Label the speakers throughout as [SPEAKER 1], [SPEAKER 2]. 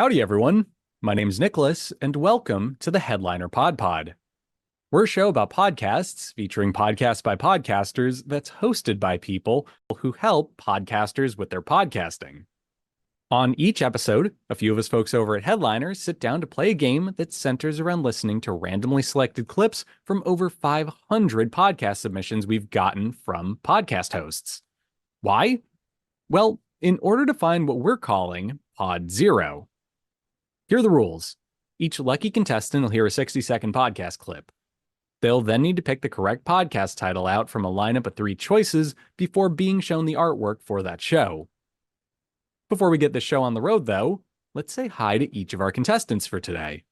[SPEAKER 1] Howdy, everyone. My name's Nicholas, and welcome to the Headliner PodPod. We're a show about podcasts featuring podcasts by podcasters that's hosted by people who help podcasters with their podcasting. On each episode, a few of us folks over at Headliner sit down to play a game that centers around listening to randomly selected clips from over 500 podcast submissions we've gotten from podcast hosts. Why? Well, in order to find what we're calling Pod Zero. Here are the rules. Each lucky contestant will hear a 60-second podcast clip. They'll then need to pick the correct podcast title out from a lineup of 3 choices before being shown the artwork for that show. Before we get the show on the road, though, let's say hi to each of our contestants for today,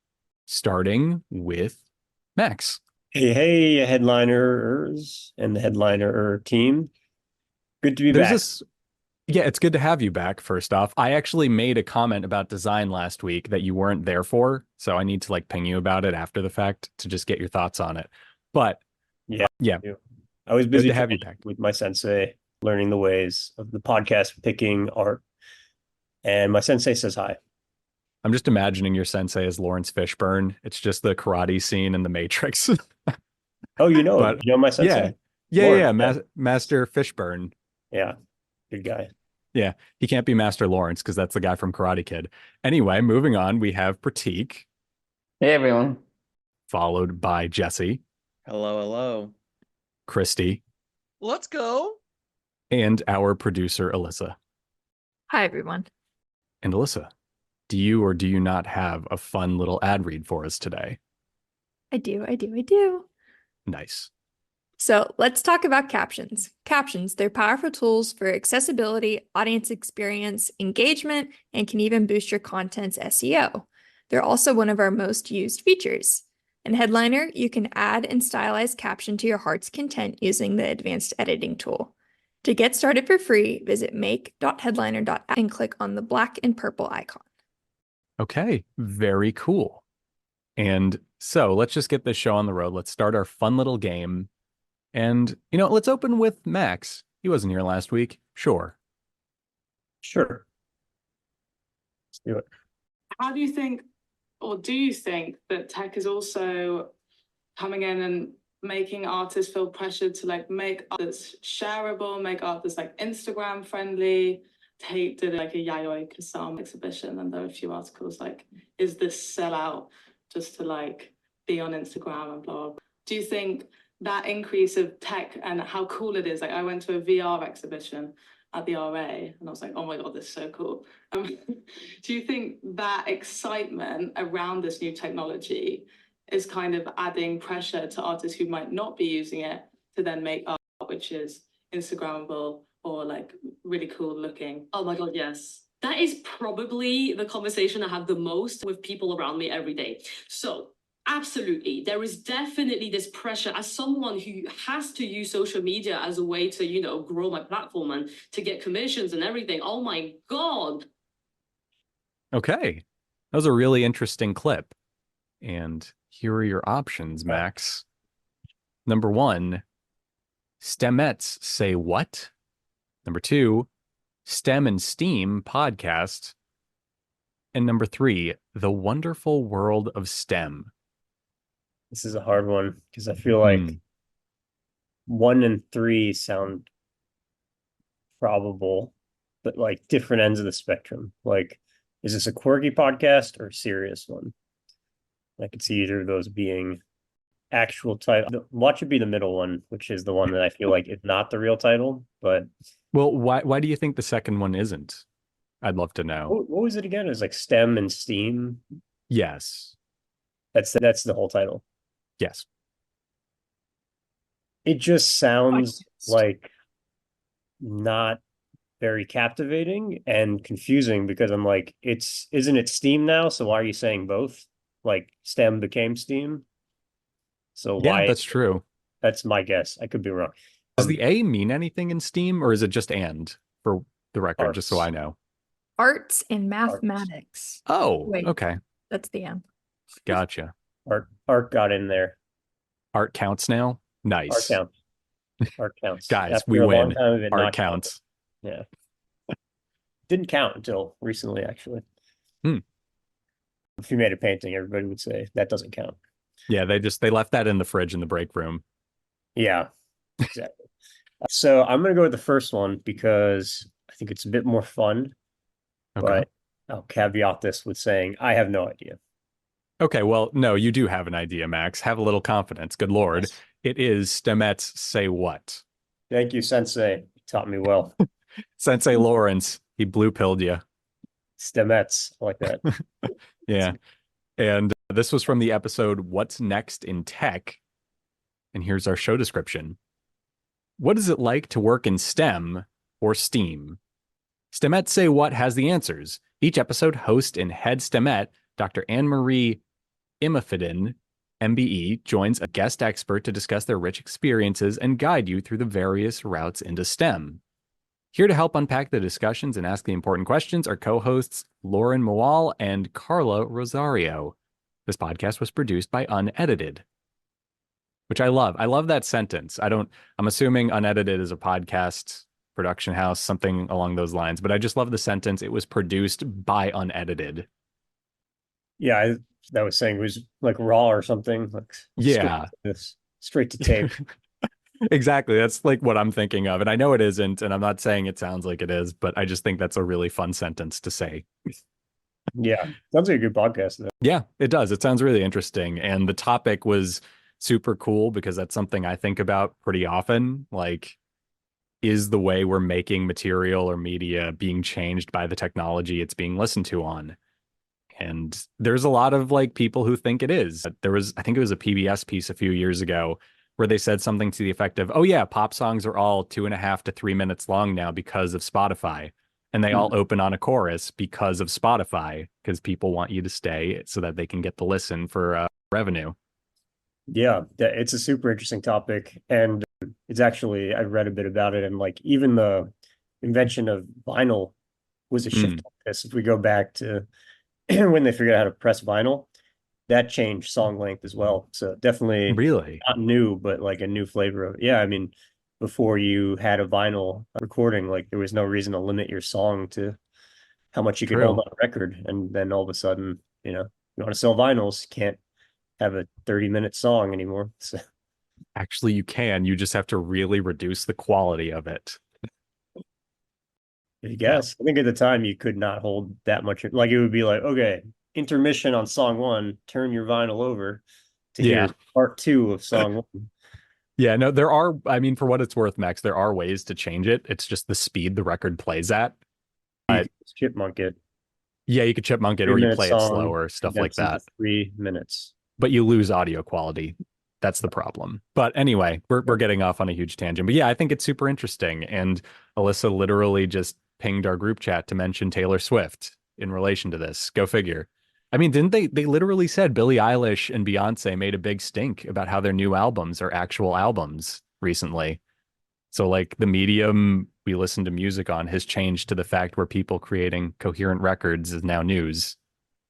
[SPEAKER 1] starting with Max.
[SPEAKER 2] Hey, headliners and the headliner team. Good to be back.
[SPEAKER 1] Yeah, it's good to have you back, first off. I actually made a comment about design last week that you weren't there for, so I need to ping you about it after the fact to just get your thoughts on it. But yeah.
[SPEAKER 2] I was busy
[SPEAKER 1] to have you back
[SPEAKER 2] with my sensei, learning the ways of the podcast, picking art, and my sensei says hi.
[SPEAKER 1] I'm just imagining your sensei as Lawrence Fishburne. It's just the karate scene in The Matrix.
[SPEAKER 2] Oh, you know my sensei.
[SPEAKER 1] Master Fishburne.
[SPEAKER 2] Yeah, good guy.
[SPEAKER 1] Yeah, he can't be Master Lawrence because that's the guy from Karate Kid. Anyway, moving on, we have Prateek.
[SPEAKER 3] Hey, everyone.
[SPEAKER 1] Followed by Jesse.
[SPEAKER 4] Hello.
[SPEAKER 1] Kristy.
[SPEAKER 4] Let's go.
[SPEAKER 1] And our producer, Elissa.
[SPEAKER 5] Hi, everyone.
[SPEAKER 1] And Elissa, do you or do you not have a fun little ad read for us today?
[SPEAKER 5] I do.
[SPEAKER 1] Nice.
[SPEAKER 5] So let's talk about captions. Captions, they're powerful tools for accessibility, audience experience, engagement, and can even boost your content's SEO. They're also one of our most used features. In Headliner, you can add and stylize caption to your heart's content using the advanced editing tool. To get started for free, visit make.headliner.app and click on the black and purple icon.
[SPEAKER 1] Okay, very cool. And so let's just get this show on the road. Let's start our fun little game. And, let's open with Max. He wasn't here last week. Sure.
[SPEAKER 2] Let's do it.
[SPEAKER 6] How do you think, or do you think that tech is also coming in and making artists feel pressured to make art that's shareable, make art that's Instagram friendly? Tate did a Yayoi Kusama exhibition, and there were a few articles is this sellout just to be on Instagram and blah, blah. Do you think that increase of tech and how cool it is? I went to a VR exhibition at the RA and I was like, oh my God, this is so cool. Do you think that excitement around this new technology is kind of adding pressure to artists who might not be using it to then make art which is Instagrammable or really cool looking?
[SPEAKER 7] Oh my God, yes. That is probably the conversation I have the most with people around me every day. So absolutely, there is definitely this pressure as someone who has to use social media as a way to, grow my platform and to get commissions and everything. Oh my God.
[SPEAKER 1] Okay. That was a really interesting clip. And here are your options, Max. Number 1, Stemettes say what? Number 2, STEM and STEAM podcast. And number 3, The Wonderful World of STEM.
[SPEAKER 2] This is a hard one because I feel like 1 and 3 sound probable, but different ends of the spectrum. Is this a quirky podcast or a serious one? I could see either of those being actual title. Watch it be the middle one, which is the one that I feel is not the real title. But
[SPEAKER 1] well, why do you think the second one isn't? I'd love to know.
[SPEAKER 2] What was it again? It was STEM and STEAM.
[SPEAKER 1] Yes,
[SPEAKER 2] that's the whole title.
[SPEAKER 1] Yes.
[SPEAKER 2] It just sounds not very captivating and confusing because I'm isn't it STEAM now? So why are you saying both? STEM became STEAM. So why?
[SPEAKER 1] That's true.
[SPEAKER 2] That's my guess. I could be wrong.
[SPEAKER 1] Does the A mean anything in STEAM or is it just and for the record,
[SPEAKER 2] arts.
[SPEAKER 1] Just so I know?
[SPEAKER 5] Arts and mathematics.
[SPEAKER 1] Oh,
[SPEAKER 5] wait,
[SPEAKER 1] okay.
[SPEAKER 5] That's the end.
[SPEAKER 1] Gotcha.
[SPEAKER 2] Art got in there.
[SPEAKER 1] Art counts now? Nice.
[SPEAKER 2] Art counts.
[SPEAKER 1] Guys,
[SPEAKER 2] After
[SPEAKER 1] we win.
[SPEAKER 2] Art
[SPEAKER 1] counts.
[SPEAKER 2] Yeah. Didn't count until recently, actually. if you made a painting, everybody would say that doesn't count.
[SPEAKER 1] Yeah, they left that in the fridge in the break room.
[SPEAKER 2] Yeah, exactly. So I'm gonna go with the first one because I think it's a bit more fun,
[SPEAKER 1] Okay.
[SPEAKER 2] but I'll caveat this with saying I have no idea.
[SPEAKER 1] Okay, well, no, you do have an idea, Max. Have a little confidence. Good Lord.
[SPEAKER 2] Yes.
[SPEAKER 1] It is Stemets Say What.
[SPEAKER 2] Thank you, Sensei. You taught me well.
[SPEAKER 1] Sensei Lawrence, he blue pilled you.
[SPEAKER 2] Stemets, I like that.
[SPEAKER 1] Yeah. And this was from the episode What's Next in Tech? And here's our show description. What is it like to work in STEM or STEAM? Stemets Say What has the answers. Each episode, host and head STEMette, Dr. Anne-Marie Imafidin, MBE, joins a guest expert to discuss their rich experiences and guide you through the various routes into STEM. Here to help unpack the discussions and ask the important questions are co-hosts Lauren Moal and Carla Rosario. This podcast was produced by Unedited, which I love. I love that sentence. I'm assuming Unedited is a podcast production house, something along those lines, but I just love the sentence. It was produced by Unedited.
[SPEAKER 2] Yeah, that was saying it was like raw or something. Like
[SPEAKER 1] Yeah.
[SPEAKER 2] straight to tape.
[SPEAKER 1] Exactly. That's like what I'm thinking of. And I know it isn't, and I'm not saying it sounds like it is, but I just think that's a really fun sentence to say.
[SPEAKER 2] Yeah, sounds like a good podcast though.
[SPEAKER 1] Yeah, it does. It sounds really interesting. And the topic was super cool because that's something I think about pretty often. Like, is the way we're making material or media being changed by the technology it's being listened to on? And there's a lot of like people who think it is. I think it was a PBS piece a few years ago where they said something to the effect of, oh yeah, pop songs are all 2.5 to 3 minutes long now because of Spotify. And they all open on a chorus because of Spotify, because people want you to stay so that they can get the listen for revenue.
[SPEAKER 2] Yeah, it's a super interesting topic. And it's actually, I read a bit about it, and like even the invention of vinyl was a shift like this. If we go back to when they figured out how to press vinyl, that changed song length as well. So definitely
[SPEAKER 1] Really?
[SPEAKER 2] not new, but like a new flavor of it. Yeah, I mean, before you had a vinyl recording, like there was no reason to limit your song to how much you could hold
[SPEAKER 1] True.
[SPEAKER 2] on a record. And then all of a sudden, you want to sell vinyls, you can't have a 30-minute song anymore. So
[SPEAKER 1] Actually, you can. You just have to really reduce the quality of it.
[SPEAKER 2] I guess I think at the time you could not hold that much. Like it would be like, okay, intermission on song one, turn your vinyl over to hear part two of song one.
[SPEAKER 1] Yeah, no, I mean, for what it's worth, Max, there are ways to change it. It's just the speed the record plays at.
[SPEAKER 2] You could chipmunk it.
[SPEAKER 1] Yeah, you could chipmunk it or you play it slower, stuff like that.
[SPEAKER 2] 3 minutes.
[SPEAKER 1] But you lose audio quality. That's the problem. But anyway, we're getting off on a huge tangent. But yeah, I think it's super interesting. And Elissa literally just pinged our group chat to mention Taylor Swift in relation to this. Go figure. I mean, didn't they literally said Billie Eilish and Beyonce made a big stink about how their new albums are actual albums recently. So like the medium we listen to music on has changed to the fact where people creating coherent records is now news.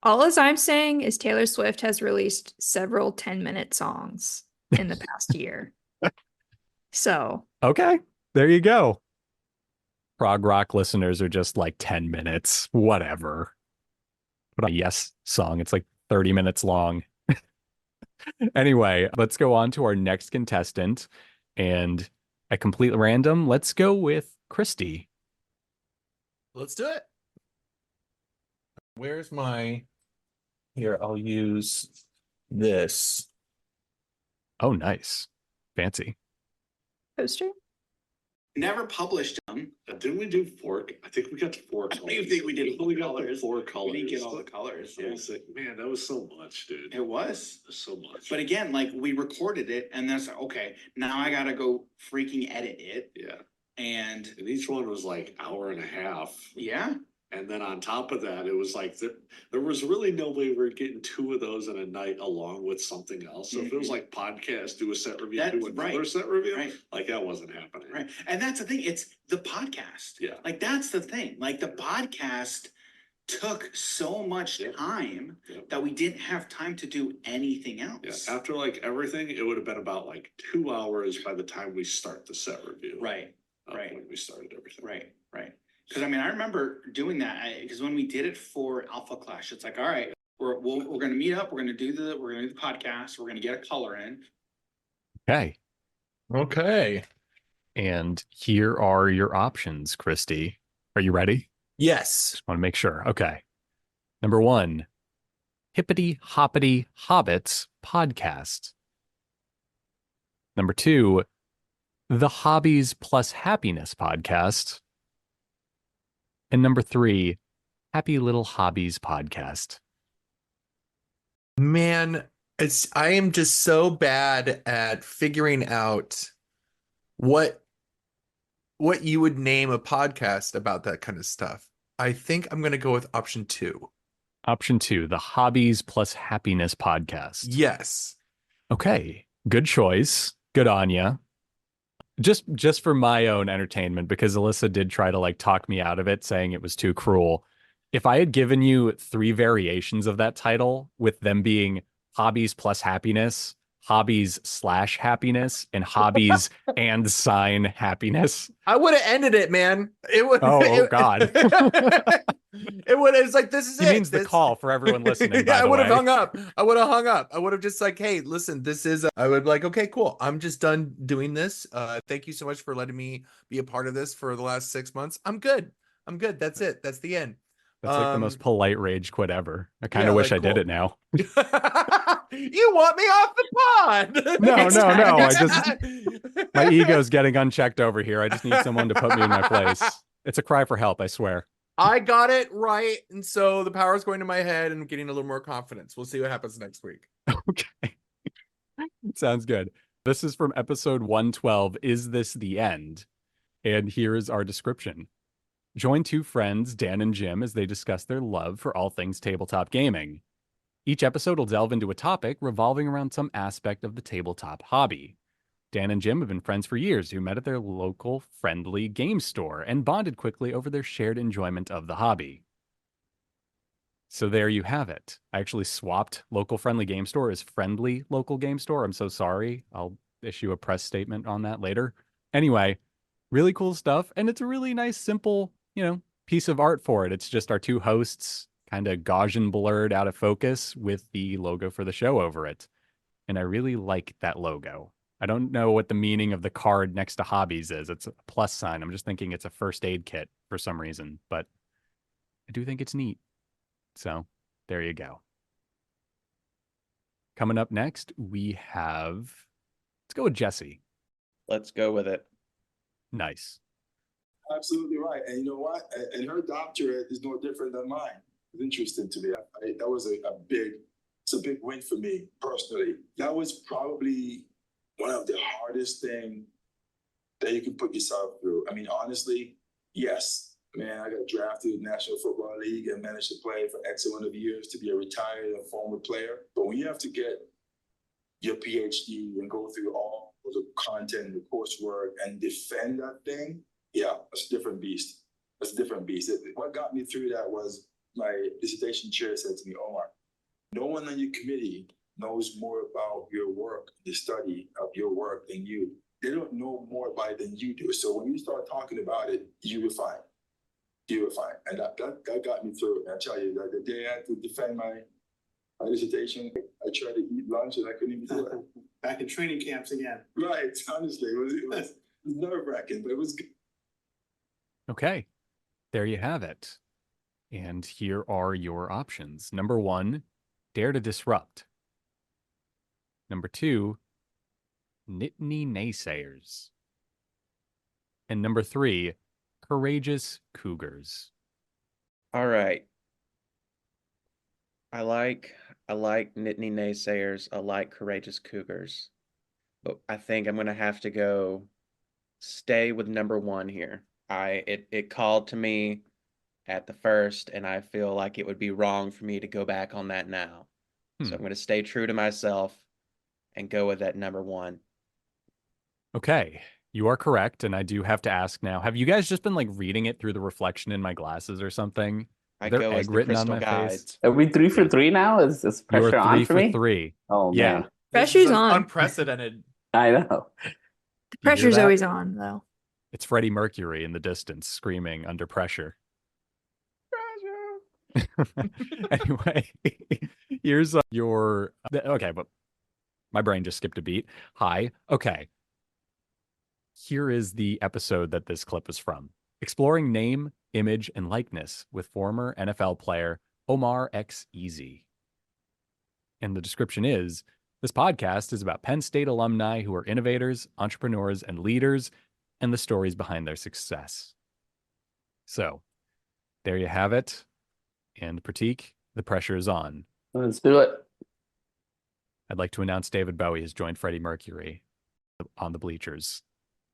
[SPEAKER 5] All as I'm saying is Taylor Swift has released several 10-minute songs in the past year. So,
[SPEAKER 1] okay, there you go. Prog rock listeners are just like 10 minutes, whatever. But a Yes song, it's like 30 minutes long. Anyway, let's go on to our next contestant. And at complete random, let's go with Kristy.
[SPEAKER 3] Let's do it. Where's here, I'll use this.
[SPEAKER 1] Oh, nice. Fancy.
[SPEAKER 5] poster?
[SPEAKER 8] Never published them.
[SPEAKER 9] Didn't we do four? I think we got to four
[SPEAKER 8] I
[SPEAKER 9] colors.
[SPEAKER 8] don't even think we did
[SPEAKER 9] only got
[SPEAKER 8] colors.
[SPEAKER 9] 4 colors.
[SPEAKER 8] We didn't get all the colors.
[SPEAKER 9] I was like, man, that was so much, dude.
[SPEAKER 8] It was.
[SPEAKER 9] So much.
[SPEAKER 8] But again, like we recorded it and that's okay, now I gotta go freaking edit it.
[SPEAKER 9] Yeah.
[SPEAKER 8] And
[SPEAKER 9] And each one was like hour and a half.
[SPEAKER 8] yeah,
[SPEAKER 9] And then on top of that, it was like there was really no way we were getting 2 of those in a night along with something else. So if it was like podcast, do a set review,
[SPEAKER 8] That's
[SPEAKER 9] do another
[SPEAKER 8] right.
[SPEAKER 9] set review,
[SPEAKER 8] right,
[SPEAKER 9] like that wasn't happening.
[SPEAKER 8] right. And that's the thing, it's the podcast.
[SPEAKER 9] Yeah.
[SPEAKER 8] Like that's the thing, like the podcast took so much
[SPEAKER 9] Yeah.
[SPEAKER 8] time
[SPEAKER 9] Yeah.
[SPEAKER 8] that we didn't have time to do anything
[SPEAKER 9] Yeah,
[SPEAKER 8] else.
[SPEAKER 9] after like everything, it would have been about like 2 hours by the time we start the set review.
[SPEAKER 8] Right, right.
[SPEAKER 9] When we started everything.
[SPEAKER 8] right, right. Cause I mean, I remember doing that, cause when we did it for Alpha Clash, it's like, all right, We're going to meet up. We're going to do the podcast. We're going to get a color in.
[SPEAKER 1] Okay.
[SPEAKER 3] Okay.
[SPEAKER 1] And here are your options, Kristy. Are you ready?
[SPEAKER 3] Yes.
[SPEAKER 1] Just want to make sure. Okay. Number 1, Hippity Hoppity Hobbits podcast. Number 2, the Hobbies Plus Happiness podcast. And number 3, Happy Little Hobbies podcast.
[SPEAKER 3] Man, I am just so bad at figuring out what you would name a podcast about that kind of stuff. I think I'm going to go with option 2.
[SPEAKER 1] Option 2, the Hobbies Plus Happiness podcast.
[SPEAKER 3] Yes.
[SPEAKER 1] Okay, good choice. Good on ya. Just for my own entertainment, because Elissa did try to like talk me out of it, saying it was too cruel. If I had given you 3 variations of that title, with them being Hobbies Plus Happiness, Hobbies / Happiness, and Hobbies and Sign Happiness,
[SPEAKER 3] I would have ended it, man. It would.
[SPEAKER 1] Oh, God.
[SPEAKER 3] It's like, this is
[SPEAKER 1] he
[SPEAKER 3] it.
[SPEAKER 1] means the call for everyone listening. By
[SPEAKER 3] I
[SPEAKER 1] the
[SPEAKER 3] would have
[SPEAKER 1] way.
[SPEAKER 3] hung up. I would have hung up. I would have just like, hey, listen, this is. I would be like, okay, cool. I'm just done doing this. Thank you so much for letting me be a part of this for the last 6 months. I'm good. That's it. That's the end.
[SPEAKER 1] That's like the most polite rage quit ever. I kind
[SPEAKER 3] yeah,
[SPEAKER 1] of wish
[SPEAKER 3] like,
[SPEAKER 1] I did
[SPEAKER 3] cool.
[SPEAKER 1] it now.
[SPEAKER 3] You want me off the pod?
[SPEAKER 1] No. My ego's getting unchecked over here. I just need someone to put me in my place. It's a cry for help, I swear.
[SPEAKER 3] I got it right, and so the power's going to my head and I'm getting a little more confidence. We'll see what happens next week.
[SPEAKER 1] Okay. Sounds good. This is from episode 112, Is This the End? And here is our description. Join 2 friends, Dan and Jim, as they discuss their love for all things tabletop gaming. Each episode will delve into a topic revolving around some aspect of the tabletop hobby. Dan and Jim have been friends for years who met at their local friendly game store and bonded quickly over their shared enjoyment of the hobby. So there you have it. I actually swapped local friendly game store as friendly local game store. I'm so sorry. I'll issue a press statement on that later. Anyway, really cool stuff. And it's a really nice, simple, piece of art for it. It's just our 2 hosts kind of Gaussian blurred out of focus with the logo for the show over it. And I really like that logo. I don't know what the meaning of the card next to hobbies is. It's a plus sign. I'm just thinking it's a first aid kit for some reason, but I do think it's neat. So there you go. Coming up next, let's go with Jesse.
[SPEAKER 4] Let's go with it.
[SPEAKER 1] Nice.
[SPEAKER 10] Absolutely right. And you know what? And her doctorate is no different than mine. It's interesting to me. That was it's a big win for me personally. That was probably one of the hardest things that you can put yourself through. I mean, honestly, yes, man, I got drafted in the National Football League and managed to play for X amount of years to be a retired and former player. But when you have to get your PhD and go through all of the content, the coursework, and defend that thing, yeah, it's a different beast. It's a different beast. What got me through that was my dissertation chair said to me, Omar, no one on your committee knows more about your work, the study of your work than you. They don't know more about it than you do. So when you start talking about it, you will find. You will find. And that got me through it. I tell you, that the day I had to defend my dissertation, I tried to eat lunch and I couldn't even do it.
[SPEAKER 9] Back in training camps again.
[SPEAKER 10] Right. Honestly, it was nerve-wracking, but it was good.
[SPEAKER 1] Okay. There you have it. And here are your options. Number 1, Dare to Disrupt. Number 2, Nittany Naysayers. And number 3, Courageous Cougars.
[SPEAKER 4] All right. I like Nittany Naysayers. I like Courageous Cougars. But I think I'm gonna have to stay with number 1 here. It called to me at the first, and I feel like it would be wrong for me to go back on that now. So I'm going to stay true to myself and go with that number 1.
[SPEAKER 1] Okay, you are correct, and I do have to ask now, have you guys just been like reading it through the reflection in my glasses or something?
[SPEAKER 4] I
[SPEAKER 1] There
[SPEAKER 4] go as
[SPEAKER 1] egg
[SPEAKER 4] the
[SPEAKER 1] written on
[SPEAKER 4] crystal
[SPEAKER 1] my
[SPEAKER 4] guide.
[SPEAKER 1] face?
[SPEAKER 11] Are we 3 for 3 now? Is
[SPEAKER 1] You
[SPEAKER 11] pressure
[SPEAKER 1] are
[SPEAKER 11] on
[SPEAKER 1] 3
[SPEAKER 11] for
[SPEAKER 1] for
[SPEAKER 11] me?
[SPEAKER 1] 3.
[SPEAKER 11] Oh
[SPEAKER 1] Yeah.
[SPEAKER 11] man,
[SPEAKER 5] Pressure's on.
[SPEAKER 3] Unprecedented.
[SPEAKER 11] I know.
[SPEAKER 5] The
[SPEAKER 1] You hear
[SPEAKER 5] pressure's
[SPEAKER 1] that?
[SPEAKER 5] always on, though.
[SPEAKER 1] It's Freddie Mercury in the distance screaming under pressure. Anyway, here's your okay, but my brain just skipped a beat. Hi. Okay. Here is the episode that this clip is from. Exploring name, image, and likeness with former NFL player Omar X Easy. And the description is, this podcast is about Penn State alumni who are innovators, entrepreneurs, and leaders, and the stories behind their success. So, there you have it. And Prateek, the pressure is on.
[SPEAKER 11] Let's do it.
[SPEAKER 1] I'd like to announce David Bowie has joined Freddie Mercury on the bleachers.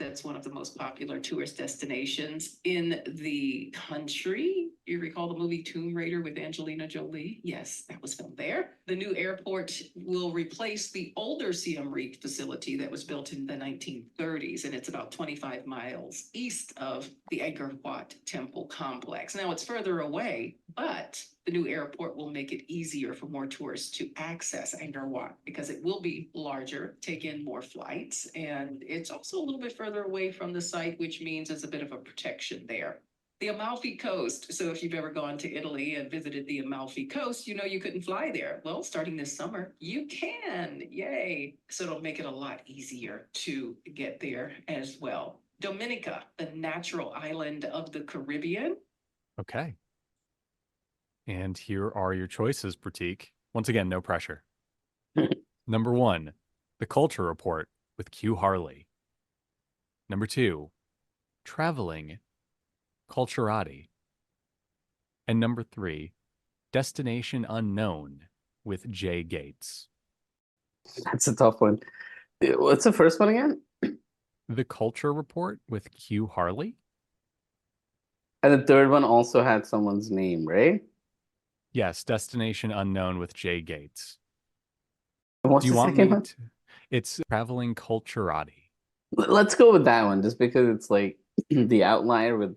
[SPEAKER 12] That's one of the most popular tourist destinations in the country. You recall the movie Tomb Raider with Angelina Jolie? Yes, that was filmed there. The new airport will replace the older Siem Reap facility that was built in the 1930s, and it's about 25 miles east of the Angkor Wat Temple complex. Now, it's further away, but the new airport will make it easier for more tourists to access Angkor Wat because it will be larger, take in more flights, and it's also a little bit further away from the site, which means it's a bit of a protection there. The Amalfi Coast. So if you've ever gone to Italy and visited the Amalfi Coast, you know you couldn't fly there. Well, starting this summer, you can. Yay. So it'll make it a lot easier to get there as well. Dominica, the natural island of the Caribbean.
[SPEAKER 1] Okay. And here are your choices, Prateek. Once again, no pressure. Number 1, The Culture Report with Q Harley. Number 2, Traveling Culturati. And number 3, Destination Unknown with Jay Gates.
[SPEAKER 11] That's a tough one. What's the first one again?
[SPEAKER 1] The Culture Report with Q Harley.
[SPEAKER 11] And the third one also had someone's name, right?
[SPEAKER 1] Yes, Destination Unknown with Jay Gates.
[SPEAKER 11] What's
[SPEAKER 1] Do you
[SPEAKER 11] the
[SPEAKER 1] want
[SPEAKER 11] second
[SPEAKER 1] me
[SPEAKER 11] one?
[SPEAKER 1] to? It's Traveling Culturati.
[SPEAKER 11] Let's go with that one, just because it's like the outlier with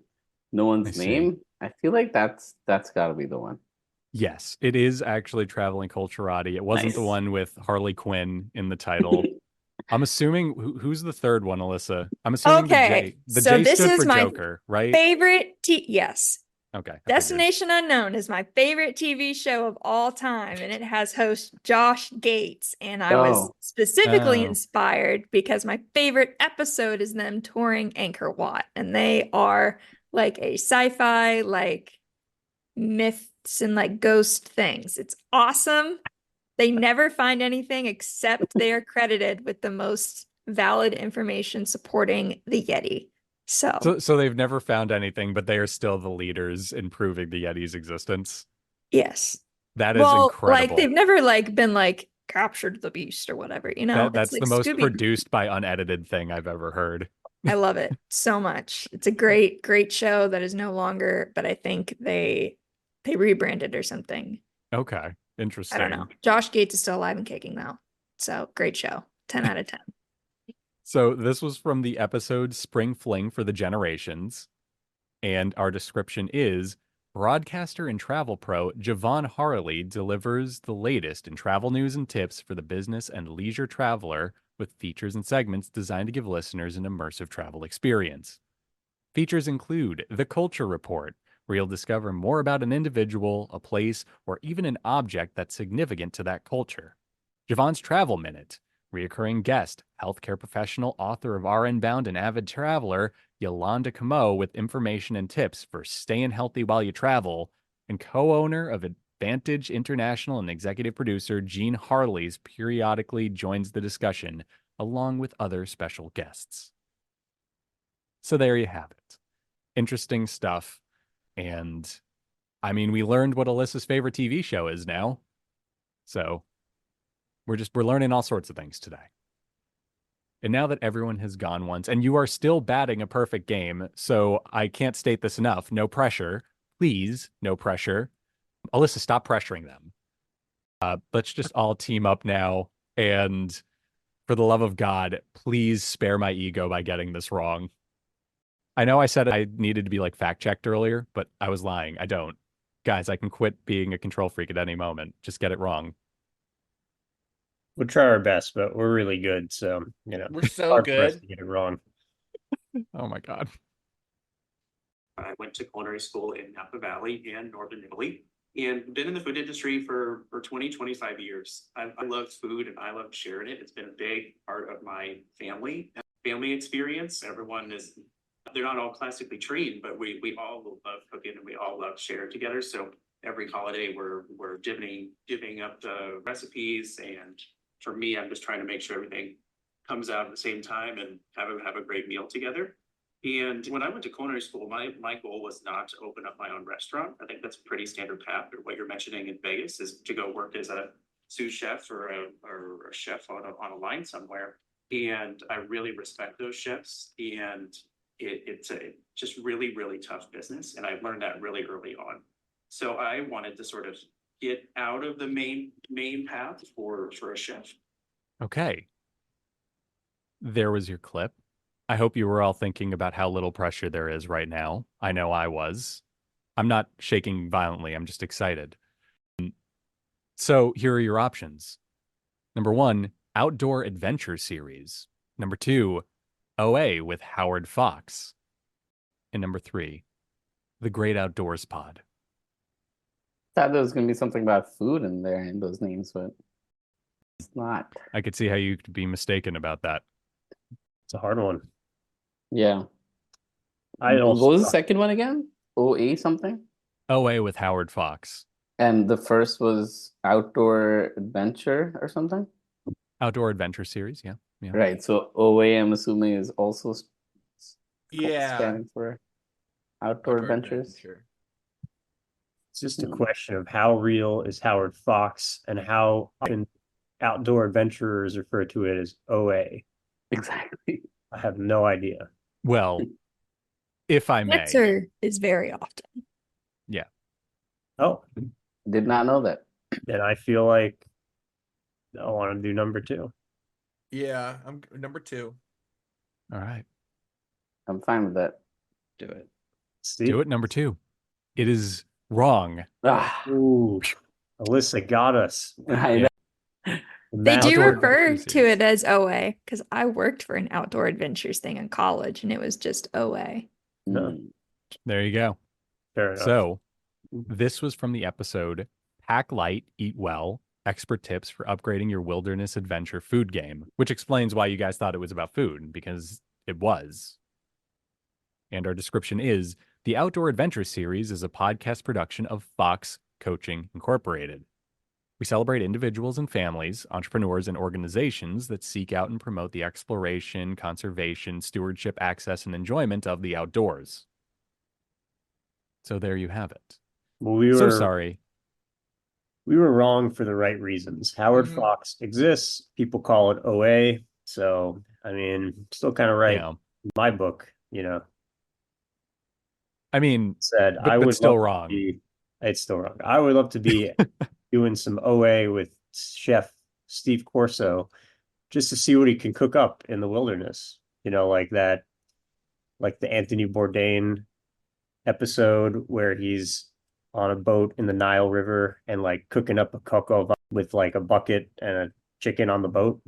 [SPEAKER 11] no
[SPEAKER 1] I
[SPEAKER 11] one's
[SPEAKER 1] see.
[SPEAKER 11] name. I feel like that's got to be the one.
[SPEAKER 1] Yes, it is actually Traveling Culturati. It wasn't the
[SPEAKER 11] Nice.
[SPEAKER 1] one with Harley Quinn in the title. I'm assuming who's the third one, Alyssa? I'm assuming
[SPEAKER 5] Okay,
[SPEAKER 1] the
[SPEAKER 5] so
[SPEAKER 1] J
[SPEAKER 5] this
[SPEAKER 1] stood
[SPEAKER 5] is
[SPEAKER 1] for
[SPEAKER 5] my
[SPEAKER 1] Joker, right?
[SPEAKER 5] favorite yes.
[SPEAKER 1] Okay. I figured.
[SPEAKER 5] Destination Unknown is my favorite TV show of all time, and it has host Josh Gates. And I was
[SPEAKER 11] Oh.
[SPEAKER 5] specifically
[SPEAKER 1] Oh.
[SPEAKER 5] inspired because my favorite episode is them touring Angkor Wat, and they are like a sci-fi, like myths and like ghost things. It's awesome. They never find anything except they are credited with the most valid information supporting the Yeti.
[SPEAKER 1] So they've never found anything, but they are still the leaders in proving the Yeti's existence.
[SPEAKER 5] Yes.
[SPEAKER 1] That is
[SPEAKER 5] Well,
[SPEAKER 1] incredible.
[SPEAKER 5] like they've never like been like captured the beast or whatever, you know?
[SPEAKER 1] That's
[SPEAKER 5] It's
[SPEAKER 1] the
[SPEAKER 5] like
[SPEAKER 1] most
[SPEAKER 5] Scooby.
[SPEAKER 1] produced by unedited thing I've ever heard.
[SPEAKER 5] I love it so much. It's a great, great show that is no longer, but I think they rebranded or something.
[SPEAKER 1] Okay. Interesting.
[SPEAKER 5] I don't know. Josh Gates is still alive and kicking though. So great show. 10 out of 10.
[SPEAKER 1] So this was from the episode Spring Fling for the Generations. And our description is, broadcaster and travel pro Javon Harley delivers the latest in travel news and tips for the business and leisure traveler with features and segments designed to give listeners an immersive travel experience. Features include The Culture Report, where you'll discover more about an individual, a place, or even an object that's significant to that culture. Javon's Travel Minute, reoccurring guest, healthcare professional, author of RN Bound and avid traveler, Yolanda Camo with information and tips for staying healthy while you travel, and co-owner of Advantage International and executive producer Gene Harley's periodically joins the discussion, along with other special guests. So there you have it. Interesting stuff. And I mean, we learned what Alyssa's favorite TV show is now. So we're learning all sorts of things today. And now that everyone has gone once, and you are still batting a perfect game, so I can't state this enough. No pressure. Please, no pressure. Alyssa, stop pressuring them. Let's just all team up now. And for the love of God, please spare my ego by getting this wrong. I know I said I needed to be like fact-checked earlier, but I was lying. I don't. Guys, I can quit being a control freak at any moment. Just get it wrong.
[SPEAKER 2] We'll try our best, but we're really good. So,
[SPEAKER 3] We're so
[SPEAKER 2] hard for us
[SPEAKER 3] good.
[SPEAKER 2] to get it wrong.
[SPEAKER 1] Oh my God.
[SPEAKER 13] I went to culinary school in Napa Valley in northern Italy. and been in the food industry for 20, 25 years. I love food and I love sharing it. It's been a big part of my family experience. Everyone is, they're not all classically trained, but we all love cooking and we all love sharing together. So every holiday we're divvying up the recipes, and for me, I'm just trying to make sure everything comes out at the same time and have a great meal together. And when I went to culinary school, my goal was not to open up my own restaurant. I think that's a pretty standard path. Or what you're mentioning in Vegas is to go work as a sous chef or a chef on a line somewhere. And I really respect those chefs. And it's a just really, really tough business. And I learned that really early on. So I wanted to sort of get out of the main path for a chef.
[SPEAKER 1] Okay. There was your clip. I hope you were all thinking about how little pressure there is right now. I know I was. I'm not shaking violently. I'm just excited. So here are your options. Number 1, Outdoor Adventure Series. Number 2, OA with Howard Fox. And number 3, The Great Outdoors Pod.
[SPEAKER 11] Thought there was going to be something about food in there in those names, but it's not.
[SPEAKER 1] I could see how you could be mistaken about that.
[SPEAKER 2] It's a hard one.
[SPEAKER 11] Yeah.
[SPEAKER 2] I
[SPEAKER 11] What
[SPEAKER 2] also
[SPEAKER 11] was the second one again? OA something?
[SPEAKER 1] OA with Howard Fox.
[SPEAKER 11] And the first was Outdoor Adventure or something?
[SPEAKER 1] Outdoor Adventure Series, yeah.
[SPEAKER 11] Right. So OA, I'm assuming, is also standing for Outdoor Adventures.
[SPEAKER 3] Adventure.
[SPEAKER 2] It's just a question of how real is Howard Fox and how often outdoor adventurers refer to it as OA.
[SPEAKER 11] Exactly.
[SPEAKER 2] I have no idea.
[SPEAKER 1] Well, if I may.
[SPEAKER 5] Answer is very often.
[SPEAKER 1] Yeah.
[SPEAKER 2] Oh,
[SPEAKER 11] did not know that.
[SPEAKER 2] Then I feel like I want to do number 2.
[SPEAKER 3] Yeah, I'm number 2.
[SPEAKER 1] All right.
[SPEAKER 11] I'm fine with that.
[SPEAKER 4] Do it.
[SPEAKER 1] Do it, number 2. It is wrong.
[SPEAKER 2] Ooh, Elissa got us.
[SPEAKER 11] I know.
[SPEAKER 5] They do
[SPEAKER 1] Outdoor
[SPEAKER 5] refer
[SPEAKER 1] Adventure
[SPEAKER 5] to
[SPEAKER 1] Series.
[SPEAKER 5] it as OA because I worked for an outdoor adventures thing in college and it was just OA.
[SPEAKER 1] There you go.
[SPEAKER 2] Fair enough.
[SPEAKER 1] So this was from the episode Pack Light, Eat Well, Expert Tips for Upgrading Your Wilderness Adventure Food Game, which explains why you guys thought it was about food, because it was. And our description is, the Outdoor Adventure Series is a podcast production of Fox Coaching Incorporated. We celebrate individuals and families, entrepreneurs, and organizations that seek out and promote the exploration, conservation, stewardship, access, and enjoyment of the outdoors. So there you have it.
[SPEAKER 2] Well,
[SPEAKER 1] so sorry.
[SPEAKER 2] We were wrong for the right reasons. Howard Fox exists. People call it OA. So, I mean, still kind of right.
[SPEAKER 1] Yeah.
[SPEAKER 2] In my book, you know.
[SPEAKER 1] I mean,
[SPEAKER 2] said
[SPEAKER 1] but,
[SPEAKER 2] I would
[SPEAKER 1] still
[SPEAKER 2] love
[SPEAKER 1] wrong.
[SPEAKER 2] It's still wrong. I would love to be doing some OA with Chef Steve Corso just to see what he can cook up in the wilderness. You know, like that, like the Anthony Bourdain episode where he's on a boat in the Nile River and like cooking up a cocoa with like a bucket and a chicken on the boat.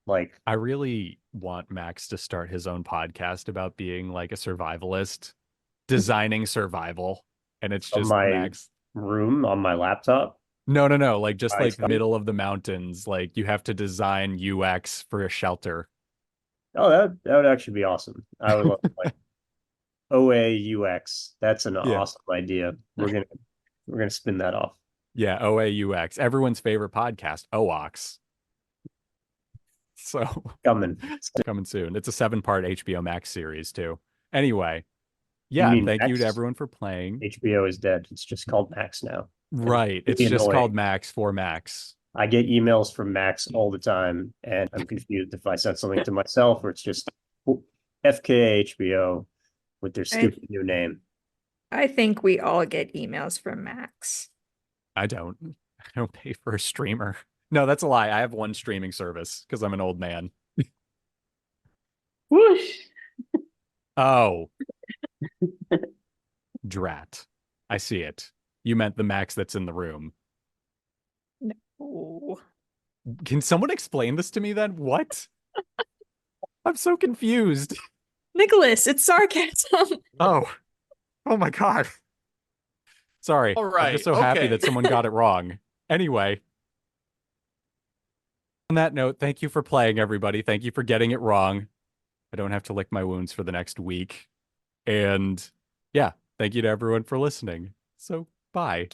[SPEAKER 2] Like,
[SPEAKER 1] I really want Max to start his own podcast about being like a survivalist, designing survival, and it's just
[SPEAKER 2] my
[SPEAKER 1] Max
[SPEAKER 2] room on my laptop.
[SPEAKER 1] No, like just like middle of the mountains, like you have to design UX for a shelter.
[SPEAKER 2] Oh, that would actually be awesome. I would love like OA UX. That's an awesome idea. We're gonna spin that off.
[SPEAKER 1] Yeah, OA UX. Everyone's favorite podcast, OOX. So
[SPEAKER 2] coming
[SPEAKER 1] soon. It's a 7-part HBO Max series too. Anyway, yeah, thank you to everyone for playing.
[SPEAKER 2] HBO is dead. It's just called Max now.
[SPEAKER 1] Right. It's just called Max for Max.
[SPEAKER 2] I get emails from Max all the time, and I'm confused if I sent something to myself or it's just FKA HBO with their stupid new name.
[SPEAKER 5] I think we all get emails from Max.
[SPEAKER 1] I don't pay for a streamer. No, that's a lie. I have one streaming service because I'm an old man.
[SPEAKER 11] Whoosh.
[SPEAKER 1] Oh. Drat. I see it. You meant the Max that's in the room.
[SPEAKER 5] No.
[SPEAKER 1] Can someone explain this to me then? What? I'm so confused.
[SPEAKER 5] Nicholas, it's sarcasm.
[SPEAKER 1] Oh my God. Sorry.
[SPEAKER 3] All
[SPEAKER 1] I'm
[SPEAKER 3] right,
[SPEAKER 1] just so happy
[SPEAKER 3] okay.
[SPEAKER 1] that someone got it wrong. Anyway. On that note, thank you for playing, everybody. Thank you for getting it wrong. I don't have to lick my wounds for the next week. And yeah, thank you to everyone for listening. So, bye.